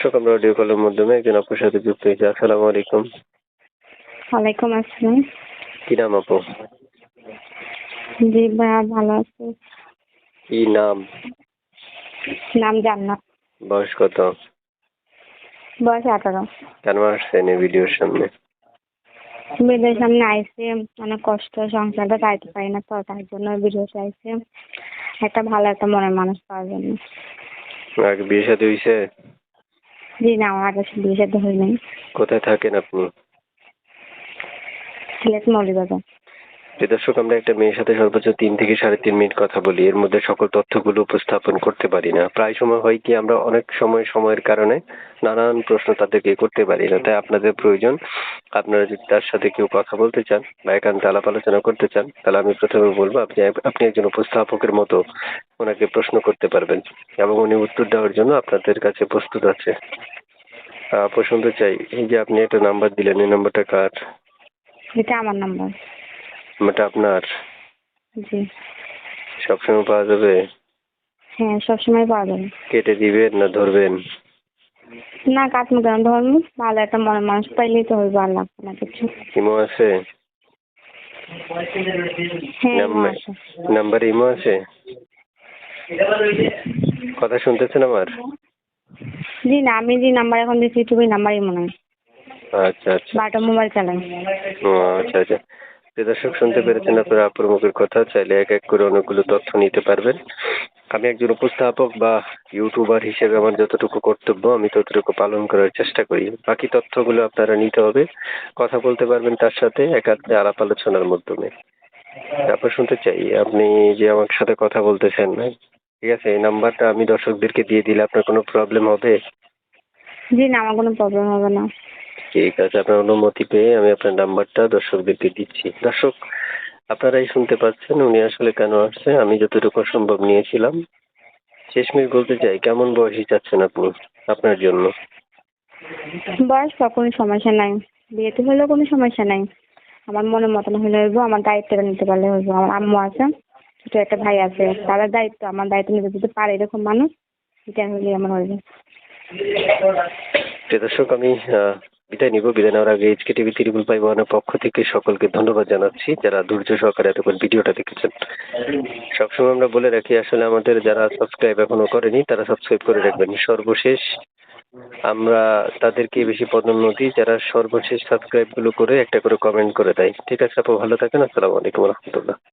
দর্শক, আমরা অডিও কলের মাধ্যমে একজন আপুর সাথে যুক্ত হয়েছি। আসসালামু আলাইকুম। ওয়ালাইকুম আসসালাম। কি নাম আপু? জি ভাইয়া, ভালো আছি। কি নাম? নাম জান্নাত। বয়স কত? বয়স 18। কেন আসছেন এই ভিডিওর সামনে? ভিডিওর সামনে আইসি, অনেক কষ্ট, সংসারটা চাইতে পারি না, তো তার জন্য ভিডিও চাইছি একটা ভালো একটা মনের মানুষ পাওয়ার জন্য। আগে বিয়ে শাদী হয়েছে? জি না, আমার আগে বিয়ে সাথে হই নাই। কোথায় থাকেন আপনি? সিলেট মৌলভীবাজার। দর্শক, আমরা একটা মেয়ের সাথে সর্বোচ্চ 3 থেকে 3.5 মিনিট কথা বলি, এর মধ্যে সকল তথ্যগুলো উপস্থাপন করতে পারি না। প্রায় সময় হয় কি, আমরা অনেক সময়ের কারণে নানান প্রশ্ন তাদেরকে করতে পারি না। তাই আপনাদের প্রয়োজন, আপনারা যদি তার সাথে কেউ কথা বলতে চান বা একান্তে আলাপ আলোচনা করতে চান, তাহলে আমি প্রথমে বলবো আপনি একজন উপস্থাপকের মতো ওনাকে প্রশ্ন করতে পারবেন এবং উনি উত্তর দেওয়ার জন্য আপনাদের কাছে প্রস্তুত আছে। আপু, শুনতে চাই, এই যে আপনি একটা নাম্বার দিলেন, এই নাম্বারটা কার? এটা আমার নাম্বার। নাম্বারটা আপনার? জি সবসময় পাওয়া যাবে? হ্যাঁ, সবসময় পাওয়া যাবে। কেটে দিবেন না ধরবেন? না, কাটমু কেন, ধর্ম ভালো একটা মনের মানুষ পাইলেই তো হইব, আর লাগবে না কিছু। ইমো আছে? হ্যাঁ, ইমো আছে। নাম্বার ইমো আছে? কথা শুনতেছেন আমার? জি না, আমি যে নাম্বার এখন দিচ্ছি তুমি নাম্বারই মনে হয়। আচ্ছা আচ্ছা। বারোটা মোবাইল চালাই। ও আচ্ছা আচ্ছা। দর্শক, শুনতে পেরেছেন আপনারা আপুর মুখের কথা। চাইলে এক এক করে অনেকগুলো তথ্য নিতে পারবেন। আমি একজন উপস্থাপক বা ইউটিউবার হিসেবে আমার যতটুকু কর্তব্য আমি ততটুকু পালন করার চেষ্টা করি। বাকি তথ্যগুলো আপনারা নিতে হবে, কথা বলতে পারবেন তার সাথে একান্তে আলাপ আলোচনার মাধ্যমে। তারপর শুনতে চাই, আপনি যে আমার সাথে কথা বলতেছেন, ঠিক আছে, এই নাম্বারটা আমি দর্শকদেরকে দিয়ে দিলে আপনার কোনো প্রবলেম হবে? জি না, আমার কোনো প্রবলেম হবে না। ঠিক আছে, আপনার অনুমতি পেয়ে আমি আপনার নাম্বারটা দর্শকদেরকে দিচ্ছি। দর্শক, আপনারাই শুনতে পাচ্ছেন উনি আসলে কেন আসছে। আমি যতটুকু সম্ভব নিয়েছিলাম। শেষমেশ বলতে চাই, কেমন বয়সী চাচ্ছেন আপনি আপনার জন্য? বয়স বা কোনো সমস্যা নাই, বিয়েতে হলেও কোনো সমস্যা নাই। আমার মনের মতন হলে হইব, আমার দায়িত্বটা নিতে পারলে হইব। আমার আম্মু আছে, ছোট একটা ভাই আছে, তাদের দায়িত্ব আমার দায়িত্ব নিতে যদি পারে এরকম মানুষ, এটা হলে আমার হইবে। দর্শক, আমি বিদায় নিব। বিদায় নেওয়ার আগে এইচকে টিভি 355 পক্ষ থেকে সকলকে ধন্যবাদ জানাচ্ছি যারা ধৈর্য সহকারে এতক্ষণ ভিডিওটা দেখেছেন। সবসময় আমরা বলে রাখি, আসলে আমাদের যারা সাবস্ক্রাইব এখনো করেনি তারা সাবস্ক্রাইব করে রাখবেন। সর্বশেষ আমরা তাদেরকে বেশি প্রাধান্য দিই যারা সর্বশেষ সাবস্ক্রাইব গুলো করে একটা করে কমেন্ট করে দেয়। ঠিক আছে আপু, ভালো থাকেন। আসসালামু আলাইকুম রহমতুল্লাহ।